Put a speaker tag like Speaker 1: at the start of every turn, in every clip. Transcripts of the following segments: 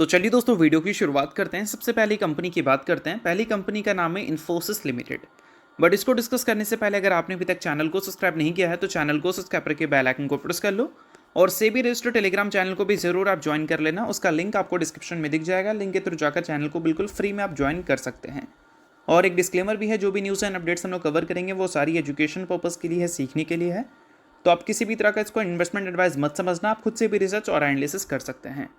Speaker 1: तो चलिए दोस्तों वीडियो की शुरुआत करते हैं। सबसे पहली कंपनी की बात करते हैं। पहली कंपनी का नाम है इन्फोसिस लिमिटेड। बट इसको डिस्कस करने से पहले अगर आपने अभी तक चैनल को सब्सक्राइब नहीं किया है तो चैनल को सब्सक्राइब करके बेल आइकन को प्रेस कर लो और सेबी रजिस्टर्ड टेलीग्राम चैनल को भी जरूर आप ज्वाइन कर लेना। उसका लिंक आपको डिस्क्रिप्शन में दिख जाएगा। लिंक के थ्रू जाकर चैनल को बिल्कुल फ्री में आप ज्वाइन कर सकते हैं। और एक डिस्क्लेमर भी है, जो भी न्यूज़ एंड अपडेट्स हम लोग कवर करेंगे वो सारी एजुकेशन पर्पज़ के लिए है, सीखने के लिए है। तो आप किसी भी तरह का इसको इन्वेस्टमेंट एडवाइस मत समझना, आप खुद से भी रिसर्च और एनालिसिस कर सकते हैं।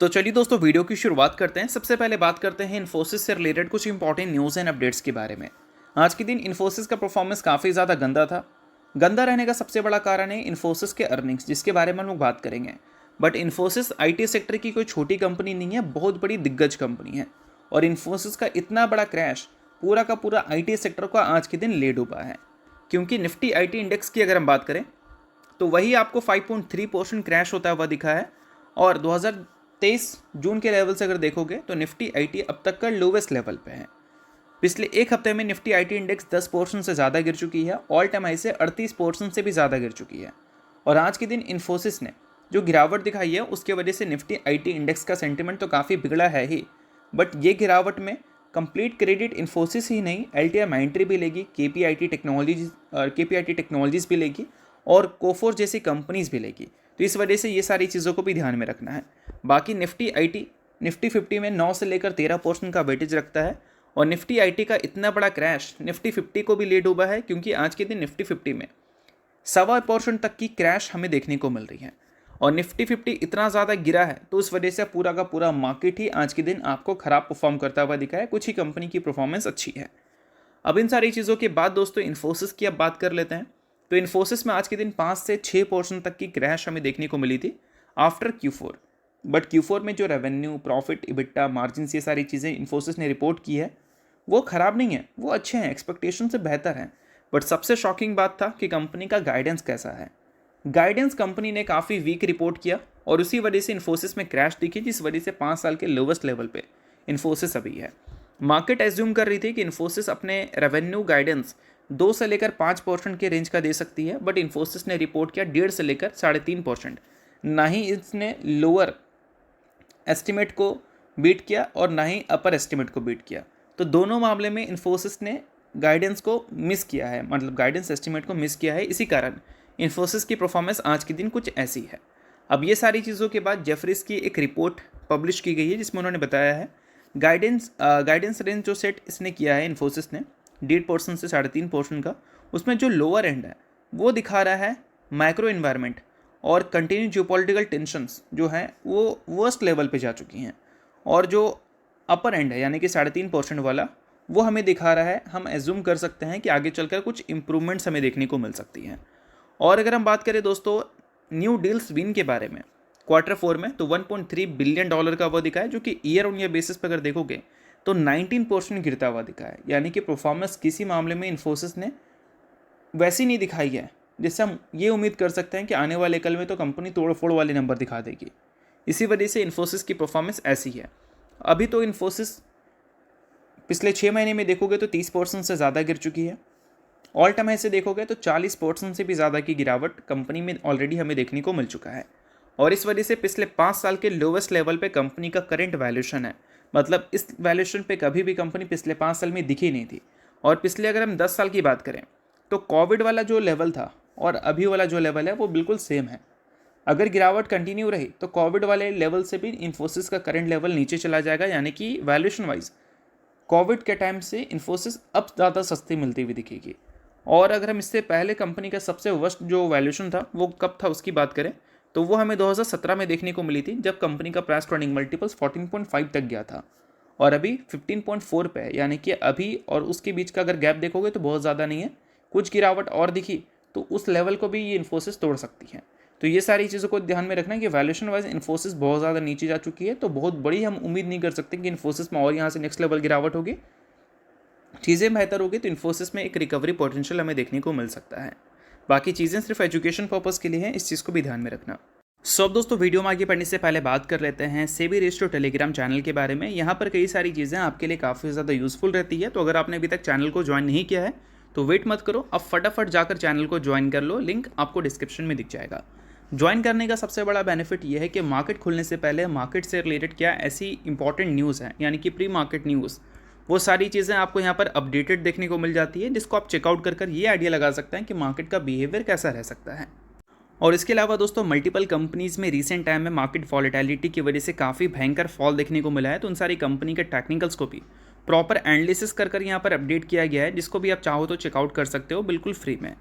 Speaker 1: तो चलिए दोस्तों वीडियो की शुरुआत करते हैं। सबसे पहले बात करते हैं इन्फोसिस से रिलेटेड कुछ इंपॉर्टेंट न्यूज़ एंड अपडेट्स के बारे में। आज के दिन इन्फोसिस का परफॉर्मेंस काफ़ी ज़्यादा गंदा था। गंदा रहने का सबसे बड़ा कारण है इन्फोसिस के अर्निंग्स, जिसके बारे में हम लोग बात करेंगे। बट इन्फोसिस आईटी सेक्टर की कोई छोटी कंपनी नहीं है, बहुत बड़ी दिग्गज कंपनी है। और इन्फोसिस का इतना बड़ा क्रैश पूरा का पूरा आईटी सेक्टर को आज के दिन ले डूबा है। क्योंकि निफ्टी आईटी इंडेक्स की अगर हम बात करें तो वही आपको 5.3% क्रैश होता हुआ दिखा है। और 2023 जून के लेवल से अगर देखोगे तो निफ्टी आईटी अब तक का लोवेस्ट लेवल पे है। पिछले एक हफ्ते में निफ्टी आईटी इंडेक्स 10% से ज़्यादा गिर चुकी है। ऑल टाइम हाई से 38% से भी ज़्यादा गिर चुकी है। और आज के दिन इन्फोसिस ने जो गिरावट दिखाई है उसके वजह से निफ्टी आईटी इंडेक्स का सेंटिमेंट तो काफ़ी बिगड़ा है ही। बट ये गिरावट में कंप्लीट क्रेडिट इन्फोसिस ही नहीं, एलटीआई माइंट्री भी लेगी, केपीआईटी टेक्नोलॉजीज भी लेगी और कोफोर जैसी कंपनीज भी लेगी। तो इस वजह से ये सारी चीज़ों को भी ध्यान में रखना है। बाकी निफ्टी 50 में 9 से लेकर 13% का वेटेज रखता है। और निफ्टी आईटी का इतना बड़ा क्रैश निफ्टी 50 को भी ले डूबा है, क्योंकि आज के दिन निफ्टी 50 में 1.25% तक की क्रैश हमें देखने को मिल रही है। और निफ्टी 50 इतना ज़्यादा गिरा है तो उस वजह से पूरा का पूरा मार्केट ही आज के दिन आपको ख़राब परफॉर्म करता हुआ दिखा है। कुछ ही कंपनी की परफॉर्मेंस अच्छी है। अब इन सारी चीज़ों के बाद दोस्तों इन्फोसिस की अब बात कर लेते हैं। तो इन्फोसिस में आज के दिन 5 से 6% तक की क्रैश हमें देखने को मिली थी आफ्टर Q4। बट Q4 में जो रेवेन्यू, प्रॉफिट, इबिट्टा, मार्जिन, ये सारी चीज़ें इन्फोसिस ने रिपोर्ट की है वो ख़राब नहीं है, वो अच्छे हैं, एक्सपेक्टेशन से बेहतर हैं। बट सबसे शॉकिंग बात था कि कंपनी का गाइडेंस कैसा है। गाइडेंस कंपनी ने काफ़ी वीक रिपोर्ट किया और उसी वजह से इन्फोसिस में क्रैश दिखी, जिस वजह से 5 साल के लोवेस्ट लेवल पे इन्फोसिस अभी है। मार्केट एज्यूम कर रही थी कि इन्फोसिस अपने रेवेन्यू गाइडेंस 2 से लेकर 5% के रेंज का दे सकती है। बट इन्फोसिस ने रिपोर्ट किया 1.5 से लेकर 3.5%। ना ही इसने लोअर एस्टिमेट को बीट किया और ना ही अपर एस्टिमेट को बीट किया। तो दोनों मामले में इन्फोसिस ने गाइडेंस को मिस किया है, मतलब गाइडेंस एस्टिमेट को मिस किया है। इसी कारण इन्फोसिस की परफॉर्मेंस आज के दिन कुछ ऐसी है। अब ये सारी चीज़ों के बाद जेफरीज की एक रिपोर्ट पब्लिश की गई है, जिसमें उन्होंने बताया है गाइडेंस रेंज जो सेट इसने किया है इन्फोसिस ने 1.5% से 3.5% का, उसमें जो लोअर एंड है वो दिखा रहा है माइक्रो इन्वायरमेंट और कंटिन्यू जियोपॉलिटिकल टेंशंस जो हैं वो वर्स्ट लेवल पे जा चुकी हैं। और जो अपर एंड है यानी कि 3.5% वाला, वो हमें दिखा रहा है, हम एज्यूम कर सकते हैं कि आगे चलकर कुछ इंप्रूवमेंट्स हमें देखने को मिल सकती हैं। और अगर हम बात करें दोस्तों न्यू डील्स विन के बारे में Q4 में, तो $1.3 बिलियन का वो दिखा है, जो कि ईयर ऑन ईयर बेसिस पर अगर देखोगे तो 19% गिरता हुआ दिखा है। यानी कि परफॉर्मेंस किसी मामले में इन्फोसिस ने वैसी नहीं दिखाई है जिससे हम ये उम्मीद कर सकते हैं कि आने वाले कल में तो कंपनी तोड़ फोड़ वाले नंबर दिखा देगी। इसी वजह से इन्फोसिस की परफॉर्मेंस ऐसी है। अभी तो इन्फोसिस पिछले 6 महीने में देखोगे तो 30% से ज़्यादा गिर चुकी है। ऑल टाइम हाई से देखोगे तो 40% से भी ज़्यादा की गिरावट कंपनी में ऑलरेडी हमें देखने को मिल चुका है। और इस वजह से पिछले 5 साल के लोवेस्ट लेवल पे कंपनी का करंट वैल्यूएशन है। मतलब इस वैल्यूएशन पे कभी भी कंपनी पिछले 5 साल में दिखी नहीं थी। और पिछले अगर हम 10 साल की बात करें तो कोविड वाला जो लेवल था और अभी वाला जो लेवल है वो बिल्कुल सेम है। अगर गिरावट कंटिन्यू रही तो कोविड वाले लेवल से भी इन्फोसिस का करंट लेवल नीचे चला जाएगा। यानी कि वैल्यूएशन वाइज कोविड के टाइम से इन्फोसिस अब ज़्यादा सस्ती मिलती हुई दिखेगी। और अगर हम इससे पहले कंपनी का सबसे वर्स्ट जो वैल्यूएशन था वो कब था उसकी बात करें तो वो हमें 2017 में देखने को मिली थी, जब कंपनी का प्राइस टू अर्निंग मल्टीपल्स 14.5 तक गया था और अभी 15.4 पे है। यानी कि अभी और उसके बीच का अगर गैप देखोगे तो बहुत ज़्यादा नहीं है। कुछ गिरावट और दिखी तो उस लेवल को भी ये इन्फोसिस तोड़ सकती है। तो ये सारी चीज़ों को ध्यान में रखना है कि वैल्यूएशन वाइज इन्फोसिस बहुत ज़्यादा नीचे जा चुकी है। तो बहुत बड़ी हम उम्मीद नहीं कर सकते कि इन्फोसिस में और यहाँ से नेक्स्ट लेवल गिरावट होगी। चीज़ें बेहतर होगी तो इन्फोसिस में एक रिकवरी पोटेंशियल हमें देखने को मिल सकता है। बाकी चीज़ें सिर्फ एजुकेशन पर्पज़ के लिए हैं, इस चीज़ को भी ध्यान में रखना। अब दोस्तों वीडियो में आगे बढ़ने से पहले बात कर लेते हैं सेबी रजिस्टर्ड टेलीग्राम चैनल के बारे में। यहाँ पर कई सारी चीज़ें आपके लिए काफ़ी ज़्यादा यूजफुल रहती है। तो अगर आपने अभी तक चैनल को ज्वाइन नहीं किया है तो वेट मत करो, अब फटाफट जाकर चैनल को ज्वाइन कर लो। लिंक आपको डिस्क्रिप्शन में दिख जाएगा। ज्वाइन करने का सबसे बड़ा बेनिफिट ये है कि मार्केट खुलने से पहले मार्केट से रिलेटेड क्या ऐसी इंपॉर्टेंट न्यूज़ है, यानी कि प्री मार्केट न्यूज़, वो सारी चीज़ें आपको यहाँ पर अपडेटेड देखने को मिल जाती है, जिसको आप चेकआउट कर ये आइडिया लगा सकते हैं कि मार्केट का बिहेवियर कैसा रह सकता है। और इसके अलावा दोस्तों मल्टीपल कंपनीज़ में रिसेंट टाइम में मार्केट वॉलेटिलिटी की वजह से काफ़ी भयंकर फॉल देखने को मिला है, तो उन सारी कंपनी के टेक्निकल्स को भी प्रॉपर एनालिसिस कर यहाँ पर अपडेट किया गया है, जिसको भी आप चाहो तो चेकआउट कर सकते हो बिल्कुल फ्री में।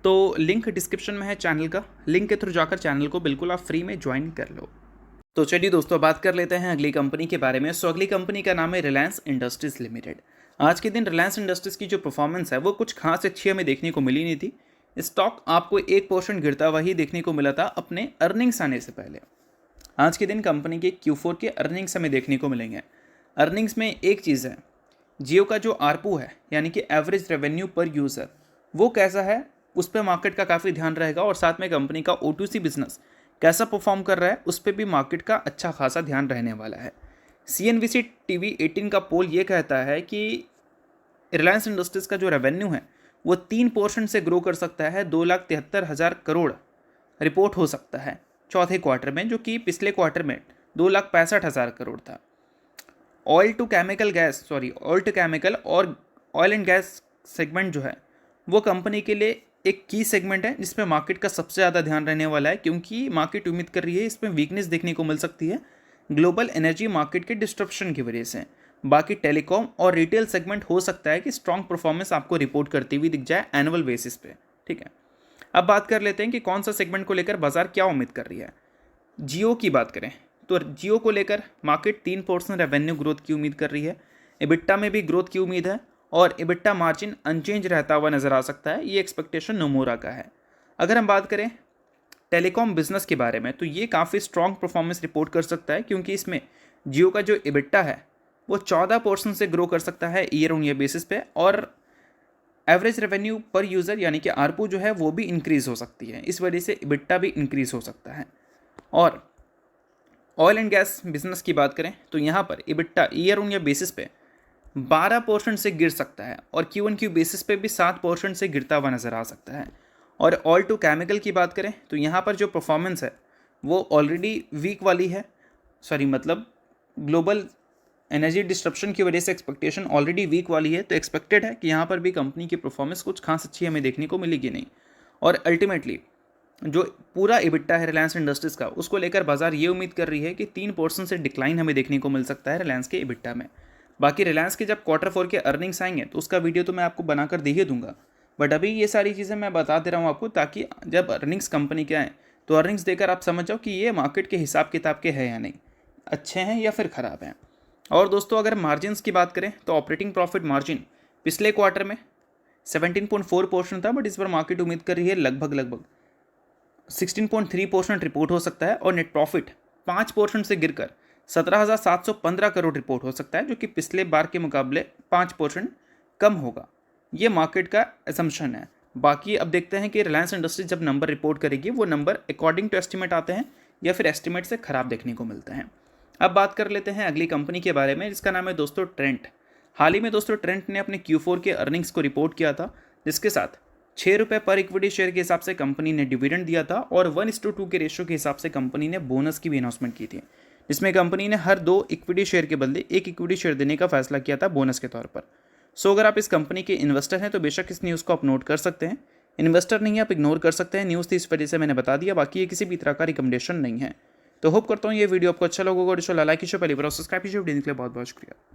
Speaker 1: तो लिंक डिस्क्रिप्शन में है चैनल का, लिंक के थ्रू जाकर चैनल को बिल्कुल आप फ्री में ज्वाइन कर लो। तो चलिए दोस्तों बात कर लेते हैं अगली कंपनी के बारे में। सो अगली कंपनी का नाम है रिलायंस इंडस्ट्रीज़ लिमिटेड। आज के दिन रिलायंस इंडस्ट्रीज़ की जो परफॉर्मेंस है वो कुछ खास अच्छी हमें देखने को मिली नहीं थी। स्टॉक आपको 1% गिरता हुआ ही देखने को मिला था अपने अर्निंग्स आने से पहले। आज के दिन कंपनी के Q4 के अर्निंग्स हमें देखने को मिलेंगे। अर्निंग्स में एक चीज़ है, जियो का जो आरपू है यानी कि एवरेज रेवेन्यू पर यूज़र, वो कैसा है उस पर मार्केट का काफ़ी ध्यान रहेगा, और साथ में कंपनी का O2C बिजनेस कैसा परफॉर्म कर रहा है उस पर भी मार्केट का अच्छा खासा ध्यान रहने वाला है। CNBC TV 18 का पोल ये कहता है कि रिलायंस इंडस्ट्रीज़ का जो रेवेन्यू है वो 3% से ग्रो कर सकता है, 2,73,000 करोड़ रिपोर्ट हो सकता है चौथे क्वार्टर में, जो कि पिछले क्वार्टर में 2,65,000 करोड़ था। ऑयल टू केमिकल और ऑयल एंड गैस सेगमेंट जो है वो कंपनी के लिए एक की सेगमेंट है जिसमें मार्केट का सबसे ज़्यादा ध्यान रहने वाला है, क्योंकि मार्केट उम्मीद कर रही है इसमें वीकनेस देखने को मिल सकती है ग्लोबल एनर्जी मार्केट के डिस्ट्रप्शन की वजह से। बाकी टेलीकॉम और रिटेल सेगमेंट हो सकता है कि स्ट्रॉन्ग परफॉर्मेंस आपको रिपोर्ट करती हुई दिख जाए एनुअल बेसिस पे। ठीक है, अब बात कर लेते हैं कि कौन सा सेगमेंट को लेकर बाजार क्या उम्मीद कर रही है। जियो की बात करें तो जियो को लेकर मार्केट 3% रेवेन्यू ग्रोथ की उम्मीद कर रही है, EBITDA में भी ग्रोथ की उम्मीद है, और EBITDA मार्जिन अनचेंज रहता हुआ नजर आ सकता है। ये एक्सपेक्टेशन नोमोरा का है। अगर हम बात करें टेलीकॉम बिजनेस के बारे में तो ये काफ़ी स्ट्रॉन्ग परफॉर्मेंस रिपोर्ट कर सकता है, क्योंकि इसमें जियो का जो EBITDA है वो 14% से ग्रो कर सकता है ईयर ऑन ईयर बेसिस पे, और एवरेज रेवेन्यू पर यूज़र यानी कि आरपू जो है वो भी इंक्रीज़ हो सकती है, इस वजह से EBITDA भी इंक्रीज़ हो सकता है। और ऑयल एंड गैस बिजनेस की बात करें तो यहाँ पर EBITDA year on year basis पे 12% से गिर सकता है, और Q1Q बेसिस पे भी 7% से गिरता हुआ नज़र आ सकता है। और ऑयल टू केमिकल की बात करें तो यहाँ पर जो परफॉर्मेंस है वो ऑलरेडी वीक वाली है, मतलब ग्लोबल एनर्जी डिस्ट्रप्शन की वजह से एक्सपेक्टेशन ऑलरेडी वीक वाली है, तो एक्सपेक्टेड है कि यहाँ पर भी कंपनी की परफॉर्मेंस कुछ खास अच्छी हमें देखने को मिलेगी नहीं। और अल्टीमेटली जो पूरा EBITDA है रिलायंस इंडस्ट्रीज़ का, उसको लेकर बाजार ये उम्मीद कर रही है कि 3% से डिक्लाइन हमें देखने को मिल सकता है रिलायंस के EBITDA में। बाकी रिलायंस के जब Q4 के अर्निंग्स आएंगे तो उसका वीडियो तो मैं आपको बनाकर दे ही दूंगा, बट अभी ये सारी चीज़ें मैं बता दे रहा हूँ आपको, ताकि जब अर्निंग्स कंपनी के आएँ तो अर्निंग्स देकर आप समझ जाओ कि ये मार्केट के हिसाब किताब के हैं या नहीं, अच्छे हैं या फिर ख़राब हैं। और दोस्तों अगर मार्जिन्स की बात करें तो ऑपरेटिंग प्रॉफिट मार्जिन पिछले क्वार्टर में 17.4% था, बट इस बार मार्केट उम्मीद कर रही है लगभग 16.3% रिपोर्ट हो सकता है, और नेट प्रॉफिट 5% से गिरकर 17,715 करोड़ रिपोर्ट हो सकता है, जो कि पिछले बार के मुकाबले 5% कम होगा। ये मार्केट का असम्पशन है। बाकी अब देखते हैं कि रिलायंस इंडस्ट्रीज जब नंबर रिपोर्ट करेगी वो नंबर अकॉर्डिंग टू एस्टिमेट आते हैं या फिर एस्टिमेट से ख़राब देखने को मिलते हैं। अब बात कर लेते हैं अगली कंपनी के बारे में, जिसका नाम है दोस्तों ट्रेंट। हाल ही में दोस्तों ट्रेंट ने अपने Q4 के अर्निंग्स को रिपोर्ट किया था, जिसके साथ 6 रुपये पर इक्विटी शेयर के हिसाब से कंपनी ने डिविडेंड दिया था, और 1:2 के रेशियो के हिसाब से कंपनी ने बोनस की भी अनाउंसमेंट की थी, जिसमें कंपनी ने हर 2 इक्विटी शेयर के बदले 1 इक्विटी शेयर देने का फैसला किया था बोनस के तौर पर। सो अगर आप इस कंपनी के इन्वेस्टर हैं तो बेशक इस न्यूज़ को आप नोट कर सकते हैं, इन्वेस्टर नहीं आप इग्नोर कर सकते हैं, न्यूज़ थी इस वजह से मैंने बता दिया, बाकी ये किसी भी तरह का रिकमेंडेशन नहीं है। तो होप करता हूँ ये वीडियो आपको अच्छा लगा होगा, लाइक कीजिए, पहली बार सब्सक्राइब कीजिए, वीडियो के लिए बहुत बहुत शुक्रिया।